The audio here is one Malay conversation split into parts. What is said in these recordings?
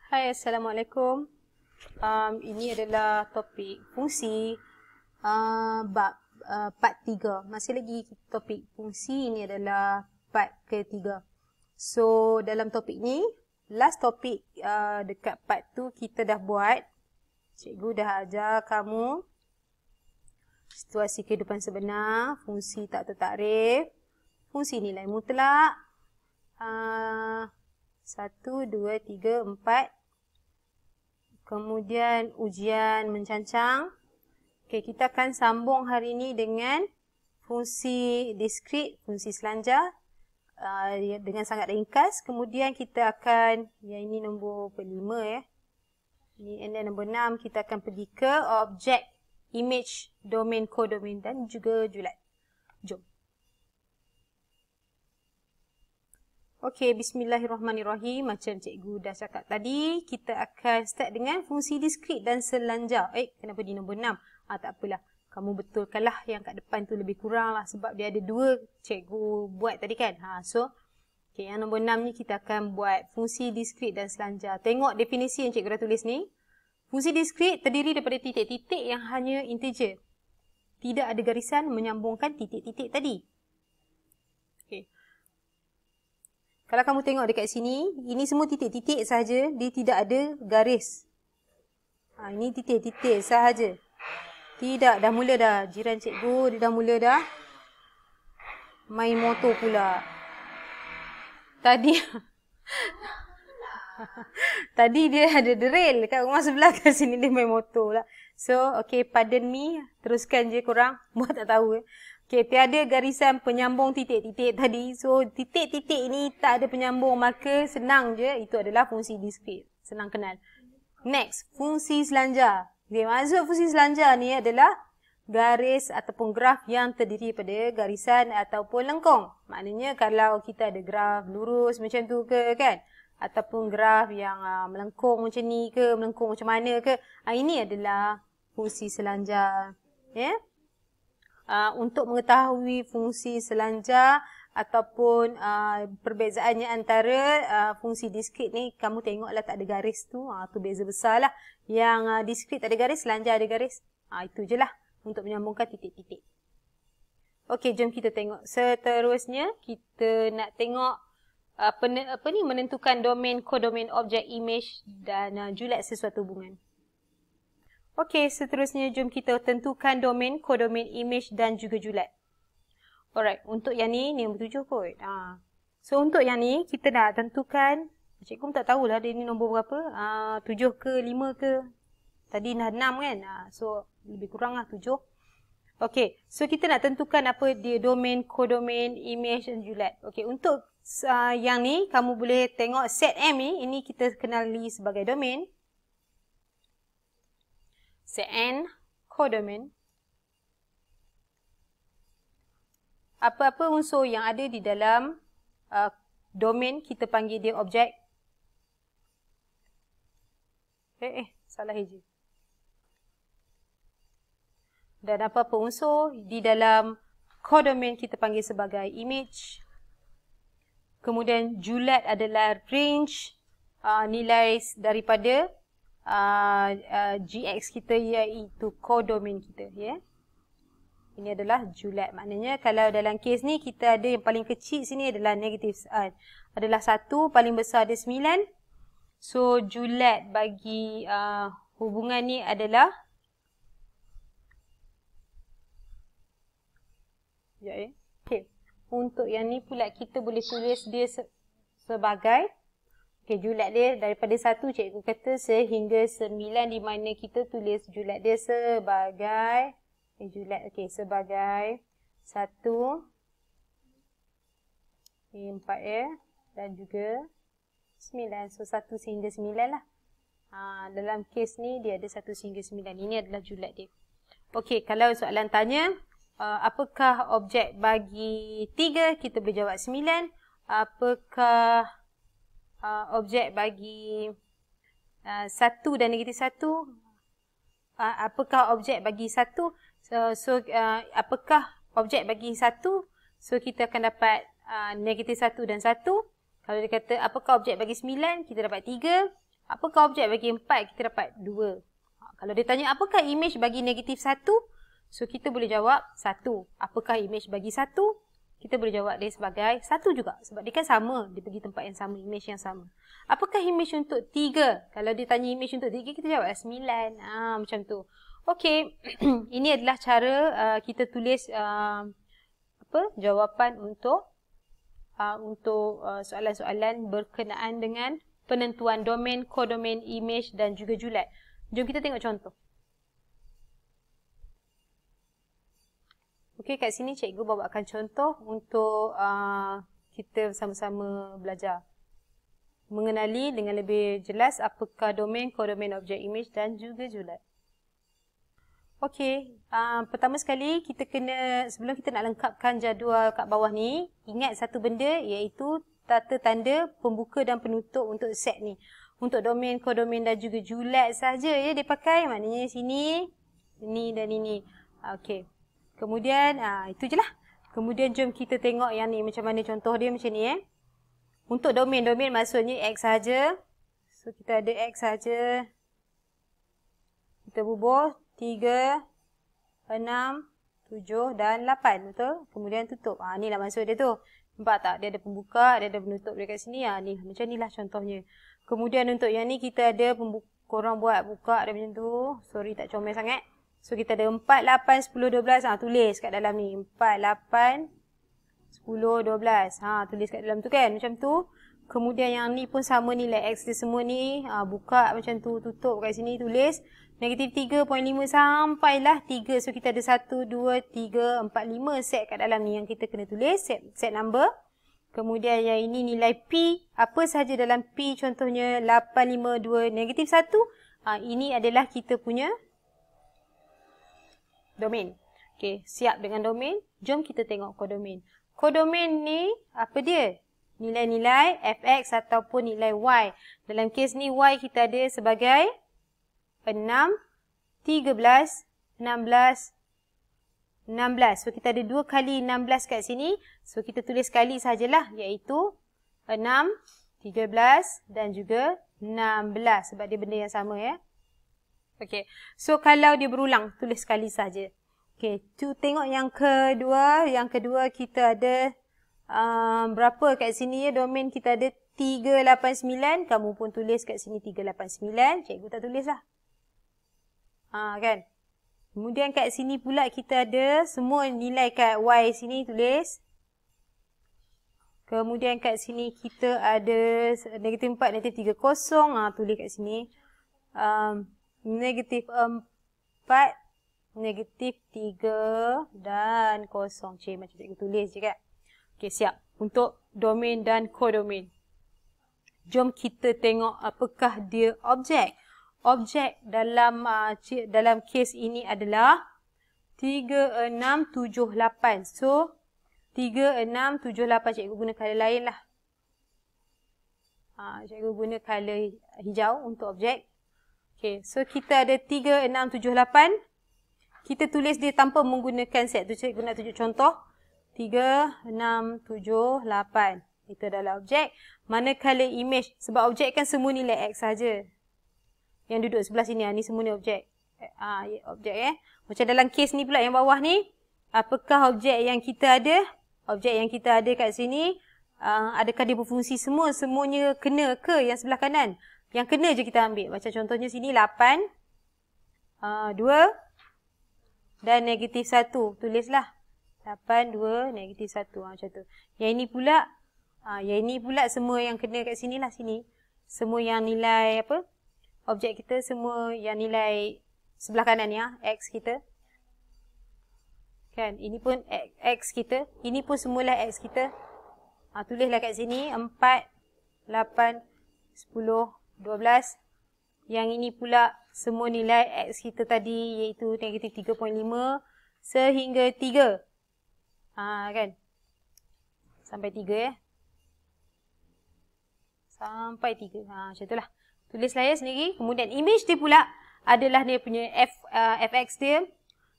Hai, Assalamualaikum. Ini adalah topik fungsi bab part 3. Masih lagi topik fungsi, ini adalah part ketiga. So, dalam topik ni, last topik dekat part tu kita dah buat. Cikgu dah ajar kamu situasi kehidupan sebenar, fungsi tak tertakrif, fungsi nilai mutlak, 1, 2, 3, 4. Kemudian ujian mencancang. Okey, kita akan sambung hari ini dengan fungsi diskrit, fungsi selanjar dengan sangat ringkas. Kemudian kita akan, yang ini nombor 5 ya. Ini, and then nombor 6 kita akan pergi ke objek, image, domain, kodomain dan juga julat. Jom. Okey, bismillahirrahmanirrahim. Macam cikgu dah cakap tadi, kita akan start dengan fungsi diskrit dan selanjar. Kenapa di nombor 6? Tak apalah. Kamu betulkanlah yang kat depan tu lebih kurang lah. Sebab dia ada 2 cikgu buat tadi kan. Okey, yang nombor 6 ni kita akan buat fungsi diskrit dan selanjar. Tengok definisi yang cikgu dah tulis ni. Fungsi diskrit terdiri daripada titik-titik yang hanya integer. Tidak ada garisan menyambungkan titik-titik tadi. Okey. Kalau kamu tengok dekat sini, ini semua titik-titik sahaja, dia tidak ada garis. Ini titik-titik sahaja. Tidak, dah mula dah. Jiran cikgu, dia dah mula dah main motor pula. Tadi dia ada derail dekat rumah sebelah, kat sini dia main motor pula. So, okay, pardon me. Teruskan je korang. Buat tak tahu. Okey, tiada garisan penyambung titik-titik tadi. So, titik-titik ini tak ada penyambung, maka senang je. Itu adalah fungsi diskrit. Senang kenal. Next, fungsi selanjar. Okay, maksud fungsi selanjar ni adalah garis ataupun graf yang terdiri pada garisan ataupun lengkung. Maknanya kalau kita ada graf lurus macam tu ke kan? Ataupun graf yang melengkung macam ni ke, melengkung macam mana ke. Ini adalah fungsi selanjar. Ya? Untuk mengetahui fungsi selanjar ataupun perbezaannya antara fungsi diskrit ni, kamu tengoklah tak ada garis tu. Tu beza besar lah. Yang diskrit tak ada garis, selanjar ada garis. Itu je lah untuk menyambungkan titik-titik. Okey, jom kita tengok. Seterusnya, kita nak tengok menentukan domain, kodomain, objek, image dan julat sesuatu hubungan. Okey, seterusnya jom kita tentukan domain, kodomain, image dan juga julat. Alright, untuk yang ni nombor 7 kot. So, untuk yang ni, kita nak tentukan, cikgu pun tak tahulah dia ni nombor berapa. 7 ke 5 ke. Tadi dah 6 kan. So, lebih kurang lah 7. Okey, so kita nak tentukan apa dia domain, kodomain, image dan julat. Okey, untuk yang ni, kamu boleh tengok set M ni, ini kita kenali sebagai domain. Set N, kodomain. Apa-apa unsur yang ada di dalam domain, kita panggil dia objek. Salah hijau. Dan apa-apa unsur di dalam kodomain kita panggil sebagai image. Kemudian julat adalah range nilai daripada GX kita, iaitu kodomain kita. Yeah? Ini adalah julat. Maknanya kalau dalam kes ni kita ada yang paling kecil sini adalah negatif adalah 1, paling besar ada 9. So julat bagi hubungan ni adalah okay. Untuk yang ni pula kita boleh tulis dia sebagai julat dia daripada 1, cikgu kata sehingga 9, di mana kita tulis julat dia sebagai sebagai 1, 4 dan juga 9. So 1 sehingga 9 lah. Dalam kes ni dia ada 1 sehingga 9. Ini adalah julat dia. Okey, kalau soalan tanya apakah objek bagi 3, kita boleh jawab 9. Apakah objek bagi 1 dan negatif 1? Apakah objek bagi 1? Apakah objek bagi 1? So, kita akan dapat negatif 1 dan 1. Kalau dia kata apakah objek bagi 9, kita dapat 3. Apakah objek bagi 4? Kita dapat 2. Kalau dia tanya apakah image bagi negatif 1? So, kita boleh jawab 1. Apakah image bagi 1? Kita boleh jawab dia sebagai 1 juga. Sebab dia kan sama. Dia pergi tempat yang sama, image yang sama. Apakah image untuk 3? Kalau dia tanya image untuk 3, kita jawab 9. Macam tu. Okey. Ini adalah cara kita tulis jawapan untuk soalan-soalan berkenaan dengan penentuan domain, kodomain, image dan juga julat. Jom kita tengok contoh. Okey, kat sini cikgu bawakan contoh untuk kita sama-sama belajar. Mengenali dengan lebih jelas apakah domain, kodomain, objek, image dan juga julat. Okey, pertama sekali kita kena, sebelum kita nak lengkapkan jadual kat bawah ni, ingat satu benda iaitu tata tanda pembuka dan penutup untuk set ni. Untuk domain, kodomain dan juga julat saja ya dia pakai. Maknanya sini, ini dan ini. Okey. Kemudian, itu je lah. Kemudian, jom kita tengok yang ni. Macam mana contoh dia macam ni Untuk domain maksudnya X saja. So, kita ada X saja. Kita bubuh 3, 6, 7 dan 8. Betul? Kemudian tutup. Ni lah maksud dia tu. Nampak tak? Dia ada pembuka, dia ada penutup dekat sini. Ni, macam ni lah contohnya. Kemudian untuk yang ni kita ada korang buat buka dia macam tu. Sorry tak comel sangat. So, kita ada 4, 8, 10, 12. Tulis kat dalam ni. 4, 8, 10, 12. Tulis kat dalam tu kan. Macam tu. Kemudian yang ni pun sama nilai X dia semua ni. Buka macam tu. Tutup kat sini. Tulis. Negatif 3.5 sampailah 3. So, kita ada 1, 2, 3, 4, 5 set kat dalam ni. Yang kita kena tulis. Set number. Kemudian yang ini nilai P. Apa sahaja dalam P. Contohnya 852 negatif 1. Ini adalah kita punya domain. Okey, siap dengan domain. Jom kita tengok kodomain. Kodomain ni, apa dia? Nilai-nilai fx ataupun nilai y. Dalam kes ni, y kita ada sebagai 6, 13, 16, 16. So, kita ada 2 kali 16 kat sini. So, kita tulis kali sajalah, iaitu 6, 13 dan juga 16. Sebab dia benda yang sama ya. Okey. So, kalau dia berulang, tulis sekali saja. Okey. Tu tengok yang kedua. Yang kedua kita ada berapa kat sini ya? Domain kita ada 389. Kamu pun tulis kat sini 389. Cikgu tak tulis lah. Kan? Kemudian kat sini pula kita ada semua nilai kat Y sini tulis. Kemudian kat sini kita ada negatif 4, negatif 3, kosong. Tulis kat sini. Negatif 4, negatif 3 dan kosong. Macam cikgu tulis je kan. Okey, siap. Untuk domain dan kodomain. Jom kita tengok apakah dia objek. Objek dalam kes ini adalah 3, 6, 7, 8. So, 3, 6, 7, 8. Cikgu guna color lain lah. Cikgu guna color hijau untuk objek. Okay, so kita ada 3, 6, 7, 8. Kita tulis dia tanpa menggunakan set. Tu cikgu nak tunjuk contoh. 3, 6, 7, 8. Itu adalah objek. Manakala image. Sebab objek kan semua nilai X saja. Yang duduk sebelah sini. Ni semua ni objek. Objek Macam dalam kes ni pula yang bawah ni. Apakah objek yang kita ada? Objek yang kita ada kat sini. Adakah dia berfungsi semua? Semuanya kena ke yang sebelah kanan? Yang kena je kita ambil. Macam contohnya sini 8, 2 dan negatif 1. Tulislah. 8, 2, negatif 1. Macam tu. Yang ini pula semua yang kena kat sini lah. Sini. Semua yang nilai apa? Objek kita semua yang nilai sebelah kanan ya. X kita. Kan? Ini pun X kita. Ini pun semualah X kita. Tulislah kat sini. 4, 8, 10, 12. Yang ini pula semua nilai X kita tadi iaitu negatif 3.5 sehingga 3. Kan? Sampai 3 ya. Sampai 3. Macam itulah. Tulislah ya sendiri. Kemudian image dia pula adalah dia punya fx dia.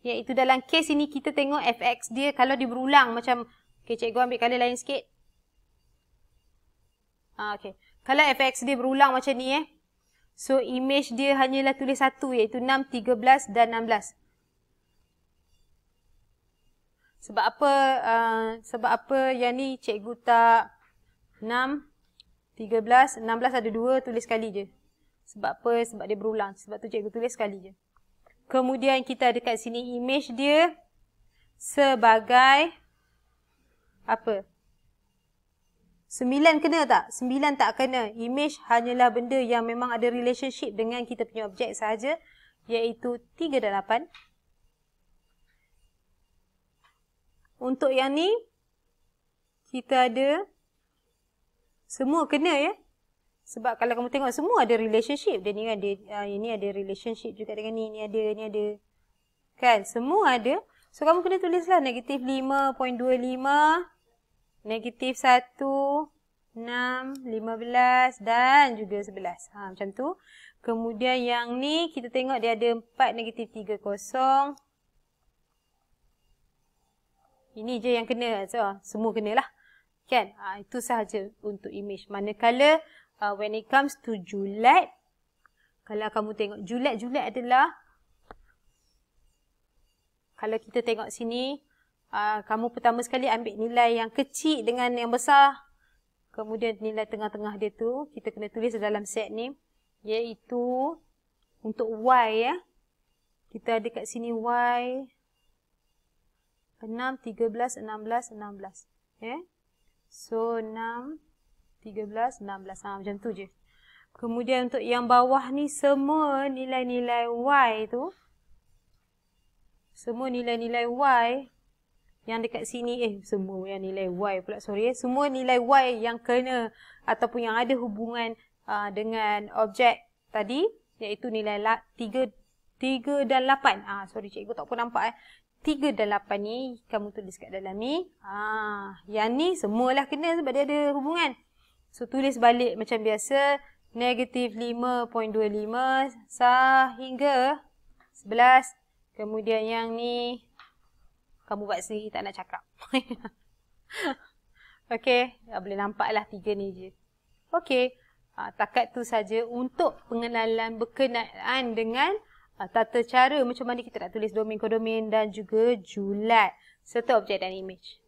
Iaitu dalam kes ini kita tengok fx dia kalau dia berulang macam. Okay, cikgu ambil color lain sikit. Okay. Kalau fx dia berulang macam ni So, image dia hanyalah tulis satu, iaitu 6, 13 dan 16. Sebab apa yang ni cikgu tak 6, 13, 16 ada 2, tulis sekali je. Sebab apa? Sebab dia berulang. Sebab tu cikgu tulis sekali je. Kemudian kita ada kat sini image dia sebagai apa? 9 kena tak? 9 tak kena. Image hanyalah benda yang memang ada relationship dengan kita punya objek sahaja, iaitu 3 dan 8. Untuk yang ni, kita ada semua kena ya. Sebab kalau kamu tengok semua ada relationship. Dia ni ada, ini ada relationship juga dengan ni ada. Kan? Semua ada. So, kamu kena tulislah negatif 5.25. Negatif 1, 6, 15 dan juga 11. Macam tu. Kemudian yang ni kita tengok dia ada 4, negatif 3, 0. Ini je yang kena. So, semua kenalah. Kan? Itu sahaja untuk image. Manakala when it comes to julat, kalau kamu tengok julat adalah, kalau kita tengok sini, kamu pertama sekali ambil nilai yang kecil dengan yang besar. Kemudian nilai tengah-tengah dia tu, kita kena tulis dalam set ni. Iaitu, untuk Y ya. Kita ada kat sini Y. 6, 13, 16, 16. So, 6, 13, 16. Macam tu je. Kemudian untuk yang bawah ni, semua nilai-nilai Y tu. Semua nilai-nilai Y yang dekat sini, semua yang nilai Y pula, sorry. Semua nilai Y yang kena ataupun yang ada hubungan dengan objek tadi, iaitu nilai 3 dan 8. Sorry, cikgu tak pun nampak 3 dan 8 ni, kamu tulis kat dalam ni. Yang ni semualah kena sebab dia ada hubungan. So, tulis balik macam biasa. Negatif 5.25 sehingga 11. Kemudian yang ni, kamu buat sendiri, tak nak cakap. Okey, boleh nampaklah 3 ni je. Okey, takat tu saja untuk pengenalan berkenaan dengan tata cara macam mana kita nak tulis domain, kodomain dan juga julat serta objek dan image.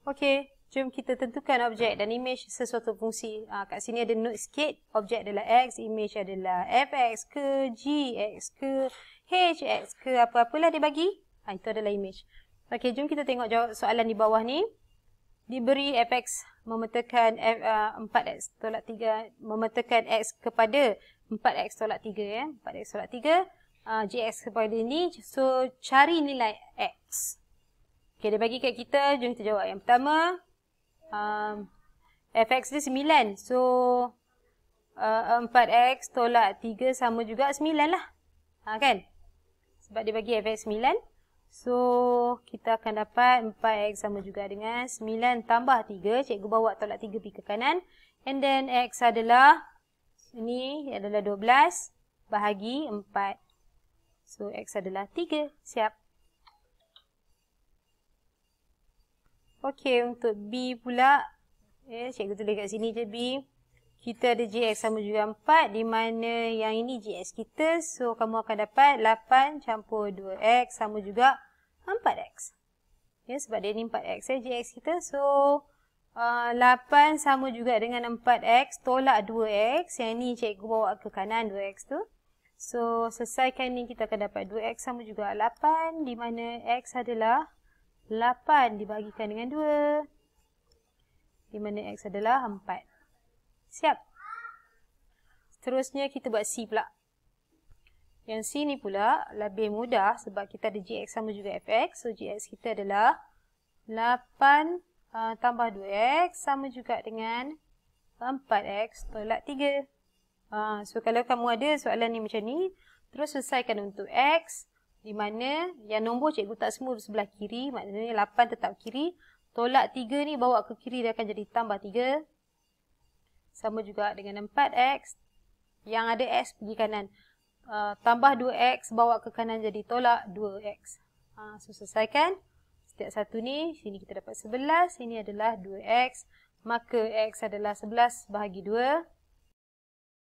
Okey, jom kita tentukan objek dan image sesuatu fungsi. Kat sini ada note sikit. Objek adalah X, image adalah fx ke, gx ke, hx ke, apa-apalah dia bagi. Itu adalah image. Okey, jom kita tengok jawab soalan di bawah ni. Diberi fx memetakan 4x tolak 3, memetakan x kepada 4x tolak 3 ya. 4x tolak 3, gx kepada ni. So, cari nilai x. Okey, dia bagi kat kita. Jom kita jawab. Yang pertama, fx dia 9. So, 4x tolak 3 sama juga 9 lah. Kan? Sebab dia bagi fx 9. So, kita akan dapat 4x sama juga dengan 9 tambah 3. Cikgu bawa tolak 3 pergi ke kanan. And then, x adalah, ini adalah 12 bahagi 4. So, x adalah 3. Siap. Okey, untuk B pula. Cikgu tulis kat sini je B. Kita ada gx sama juga 4. Di mana yang ini gx kita. So, kamu akan dapat 8 campur 2x sama juga 4x. Sebab dia ni 4x gx kita. So, 8 sama juga dengan 4x tolak 2x. Yang ni cikgu bawa ke kanan 2x tu. So, selesaikan ni kita akan dapat 2x sama juga 8. Di mana x adalah 8 dibahagikan dengan 2. Di mana x adalah 4. Siap. Seterusnya kita buat C pula. Yang C ni pula lebih mudah sebab kita ada gx sama juga fx. So, gx kita adalah 8 tambah 2x sama juga dengan 4x tolak 3. So, kalau kamu ada soalan ni macam ni, terus selesaikan untuk x. Di mana yang nombor cikgu tak semua sebelah kiri. Maknanya 8 tetap kiri. Tolak 3 ni bawa ke kiri dia akan jadi tambah 3. Sama juga dengan 4x. Yang ada x pergi kanan. Tambah 2x bawa ke kanan jadi tolak 2x. So, selesaikan. Setiap satu ni, sini kita dapat 11. Sini adalah 2x. Maka x adalah 11 bahagi 2.